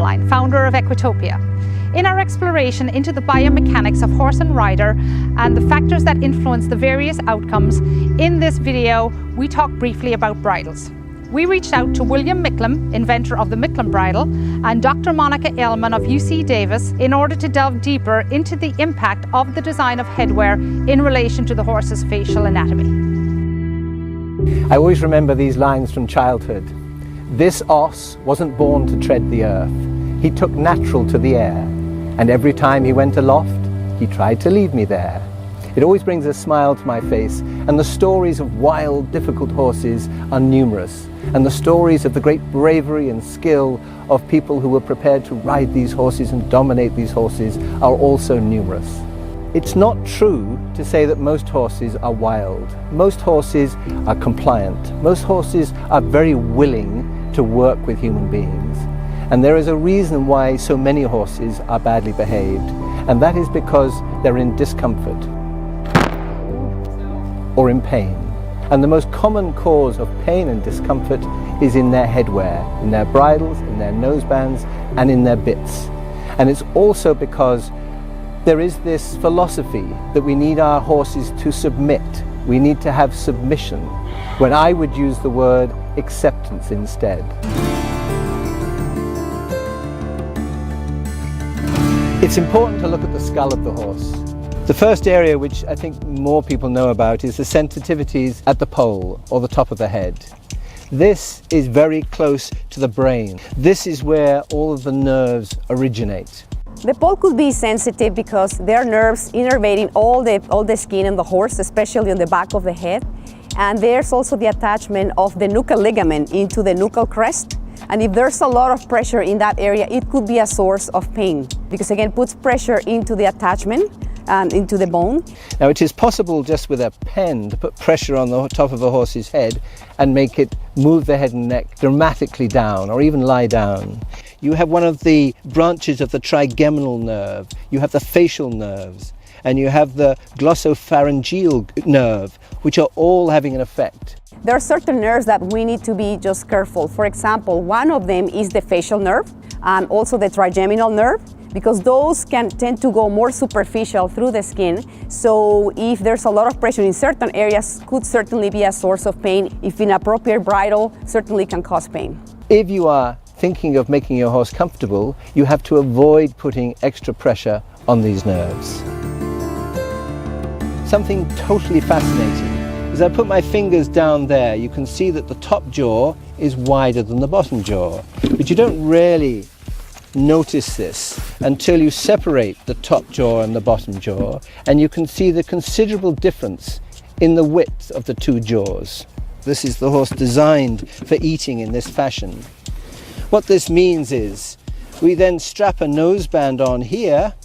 Caroline, founder of Equitopia. In our exploration into the biomechanics of horse and rider and the factors that influence the various outcomes, in this video we talk briefly about bridles. We reached out to William Micklem, inventor of the Micklem Bridle, and Dr. Monica Ellman of UC Davis in order to delve deeper into the impact of the design of headwear in relation to the horse's facial anatomy. I always remember these lines from childhood. This oss wasn't born to tread the earth. He took natural to the air, and every time he went aloft, he tried to leave me there. It always brings a smile to my face, and the stories of wild, difficult horses are numerous, and the stories of the great bravery and skill of people who were prepared to ride these horses and dominate these horses are also numerous. It's not true to say that most horses are wild. Most horses are compliant. Most horses are very willing to work with human beings. And there is a reason why so many horses are badly behaved, and that is because they're in discomfort or in pain. And the most common cause of pain and discomfort is in their headwear, in their bridles, in their nosebands, and in their bits. And it's also because there is this philosophy that we need our horses to submit. We need to have submission, when I would use the word acceptance instead. It's important to look at the skull of the horse. The first area which I think more people know about is the sensitivities at the poll, or the top of the head. This is very close to the brain. This is where all of the nerves originate. The poll could be sensitive because there are nerves innervating all the skin in the horse, especially on the back of the head. And there's also the attachment of the nuchal ligament into the nuchal crest. And if there's a lot of pressure in that area, it could be a source of pain, because again, it puts pressure into the attachment and into the bone. Now, it is possible just with a pen to put pressure on the top of a horse's head and make it move the head and neck dramatically down, or even lie down. You have one of the branches of the trigeminal nerve, you have the facial nerves, and you have the glossopharyngeal nerve, which are all having an effect. There are certain nerves that we need to be just careful. For example, one of them is the facial nerve and also the trigeminal nerve, because those can tend to go more superficial through the skin. So if there's a lot of pressure in certain areas, could certainly be a source of pain. If inappropriate bridle, certainly can cause pain. If you are thinking of making your horse comfortable, you have to avoid putting extra pressure on these nerves. Something totally fascinating. As I put my fingers down there, you can see that the top jaw is wider than the bottom jaw. But you don't really notice this until you separate the top jaw and the bottom jaw, and you can see the considerable difference in the width of the two jaws. This is the horse designed for eating in this fashion. What this means is we then strap a noseband on here,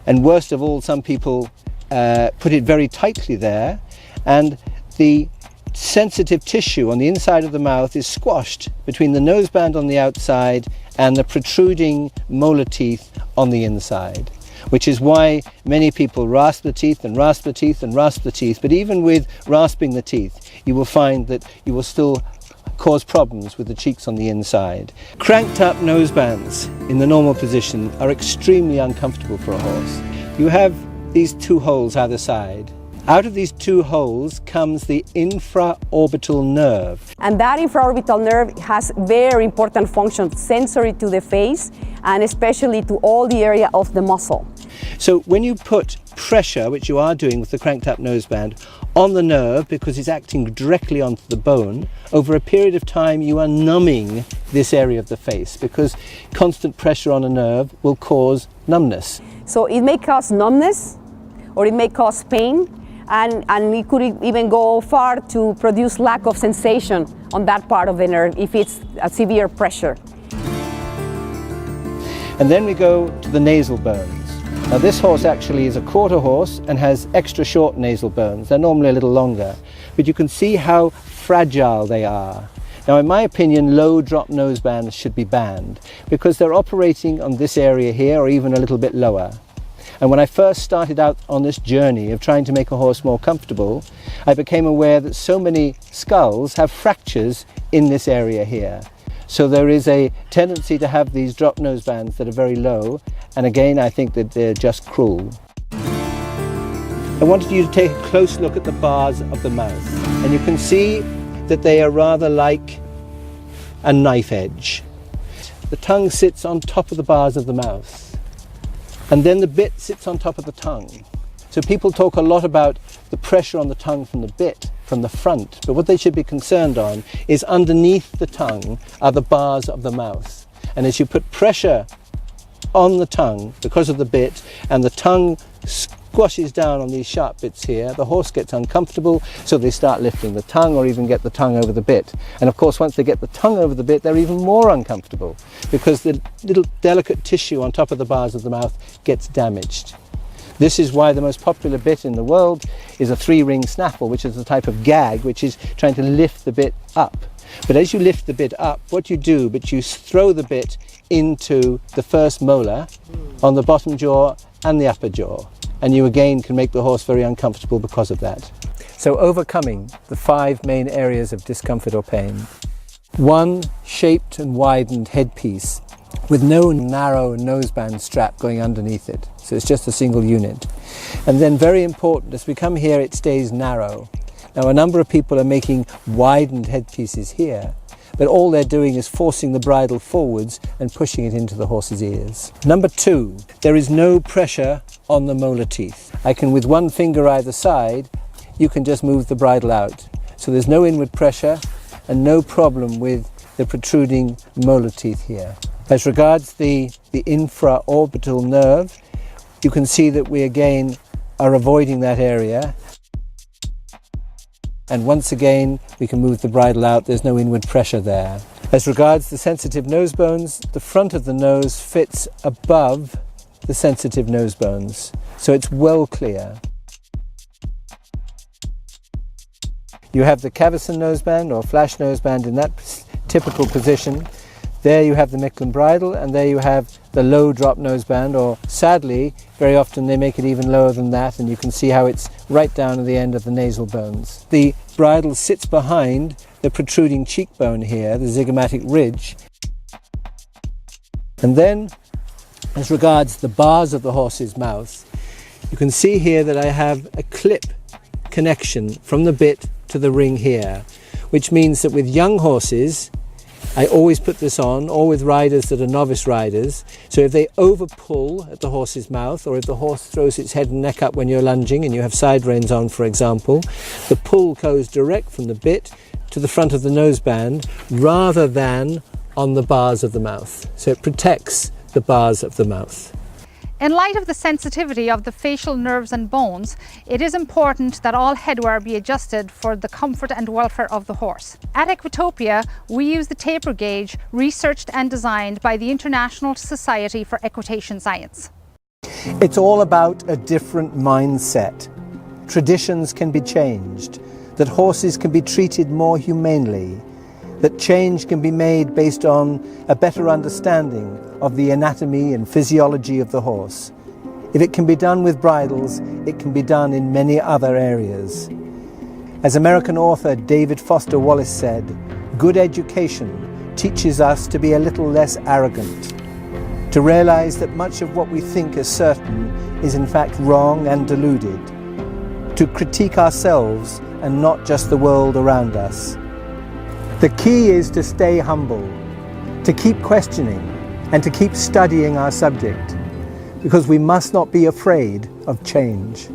and worst of all, some people put it very tightly there, and the sensitive tissue on the inside of the mouth is squashed between the noseband on the outside and the protruding molar teeth on the inside, which is why many people rasp the teeth and rasp the teeth and rasp the teeth. But even with rasping the teeth, you will find that you will still cause problems with the cheeks on the inside. Cranked up nosebands in the normal position are extremely uncomfortable for a horse. You have these two holes either side. Out of these two holes comes the infraorbital nerve. And that infraorbital nerve has very important functions, sensory to the face and especially to all the area of the muscle. So when you put pressure, which you are doing with the cranked up noseband, on the nerve, because it's acting directly onto the bone, over a period of time you are numbing this area of the face, because constant pressure on a nerve will cause numbness. So it may cause numbness, or it may cause pain, and it could even go far to produce lack of sensation on that part of the nerve if it's a severe pressure. And then we go to the nasal bones. Now this horse actually is a quarter horse and has extra short nasal bones. They're normally a little longer, but you can see how fragile they are. Now in my opinion, low drop nosebands should be banned because they're operating on this area here or even a little bit lower. And when I first started out on this journey of trying to make a horse more comfortable, I became aware that so many skulls have fractures in this area here. So there is a tendency to have these drop nose bands that are very low, and again I think that they're just cruel. I wanted you to take a close look at the bars of the mouth, and you can see that they are rather like a knife edge. The tongue sits on top of the bars of the mouth, and then the bit sits on top of the tongue. So people talk a lot about the pressure on the tongue from the bit, from the front, but what they should be concerned on is underneath the tongue are the bars of the mouth. And as you put pressure on the tongue because of the bit, and the tongue squashes down on these sharp bits here, the horse gets uncomfortable, so they start lifting the tongue or even get the tongue over the bit. And of course, once they get the tongue over the bit, they're even more uncomfortable because the little delicate tissue on top of the bars of the mouth gets damaged. This is why the most popular bit in the world is a 3-ring snaffle, which is a type of gag which is trying to lift the bit up. But as you lift the bit up, what you do, but you throw the bit into the first molar on the bottom jaw and the upper jaw. And you again can make the horse very uncomfortable because of that. So overcoming the 5 main areas of discomfort or pain. 1 shaped and widened headpiece with no narrow noseband strap going underneath it. So it's just a single unit. And then very important, as we come here, it stays narrow. Now a number of people are making widened headpieces here, but all they're doing is forcing the bridle forwards and pushing it into the horse's ears. Number 2, there is no pressure on the molar teeth. I can, with 1 finger either side, you can just move the bridle out. So there's no inward pressure and no problem with the protruding molar teeth here. As regards the infraorbital nerve, you can see that we again are avoiding that area. And once again, we can move the bridle out, there's no inward pressure there. As regards the sensitive nose bones, the front of the nose fits above the sensitive nose bones, so it's well clear. You have the cavesson noseband or flash noseband in that typical position. There you have the Micklem Bridle, and there you have the low drop noseband, or sadly, very often they make it even lower than that, and you can see how it's right down to the end of the nasal bones. The bridle sits behind the protruding cheekbone here, the zygomatic ridge. And then, as regards the bars of the horse's mouth, you can see here that I have a clip connection from the bit to the ring here, which means that with young horses, I always put this on, or with riders that are novice riders. So if they over pull at the horse's mouth, or if the horse throws its head and neck up when you're lunging and you have side reins on, for example, the pull goes direct from the bit to the front of the noseband rather than on the bars of the mouth. So it protects the bars of the mouth. In light of the sensitivity of the facial nerves and bones, it is important that all headwear be adjusted for the comfort and welfare of the horse. At Equitopia, we use the taper gauge researched and designed by the International Society for Equitation Science. It's all about a different mindset. Traditions can be changed, that horses can be treated more humanely, that change can be made based on a better understanding of the anatomy and physiology of the horse. If it can be done with bridles, it can be done in many other areas. As American author David Foster Wallace said, good education teaches us to be a little less arrogant, to realize that much of what we think is certain is in fact wrong and deluded, to critique ourselves and not just the world around us. The key is to stay humble, to keep questioning, and to keep studying our subject, because we must not be afraid of change.